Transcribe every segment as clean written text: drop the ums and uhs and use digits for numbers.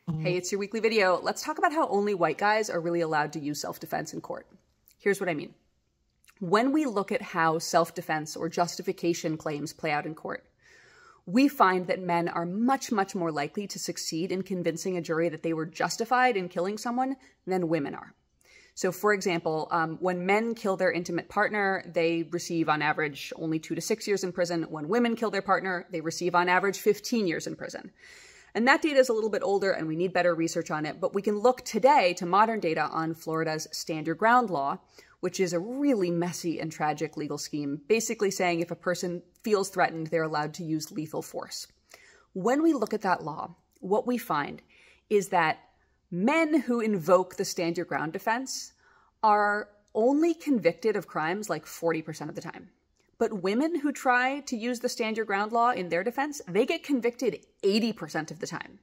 Hey, it's your weekly video. Let's talk about how only white guys are really allowed to use self-defense in court. Here's what I mean. When we look at how self-defense or justification claims play out in court, we find that men are much, much more likely to succeed in convincing a jury that they were justified in killing someone than women are. So, for example, when men kill their intimate partner, they receive on average only 2 to 6 years in prison. When women kill their partner, they receive on average 15 years in prison. And that data is a little bit older and we need better research on it, but we can look today to modern data on Florida's Stand Your Ground law, which is a really messy and tragic legal scheme, basically saying if a person feels threatened, they're allowed to use lethal force. When we look at that law, what we find is that men who invoke the Stand Your Ground defense are only convicted of crimes like 40% of the time. But women who try to use the Stand Your Ground law in their defense, they get convicted 80% of the time.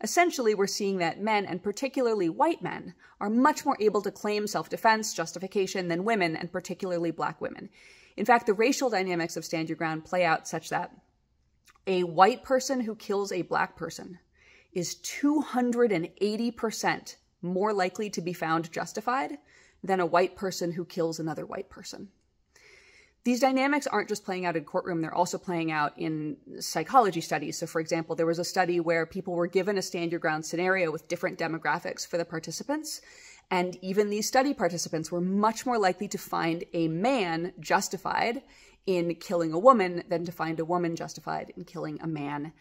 Essentially, we're seeing that men, and particularly white men, are much more able to claim self-defense justification than women, and particularly black women. In fact, the racial dynamics of Stand Your Ground play out such that a white person who kills a black person is 280% more likely to be found justified than a white person who kills another white person. These dynamics aren't just playing out in courtroom, they're also playing out in psychology studies. So for example, there was a study where people were given a Stand Your Ground scenario with different demographics for the participants, and even these study participants were much more likely to find a man justified in killing a woman than to find a woman justified in killing a man,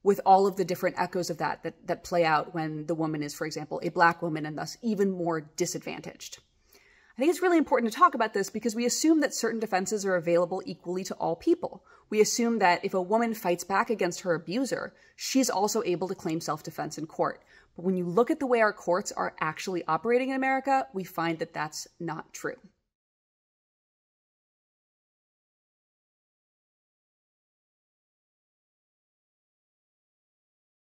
with all of the different echoes of that play out when the woman is, for example, a black woman and thus even more disadvantaged. I think it's really important to talk about this because we assume that certain defenses are available equally to all people. We assume that if a woman fights back against her abuser, she's also able to claim self-defense in court. But when you look at the way our courts are actually operating in America, we find that that's not true.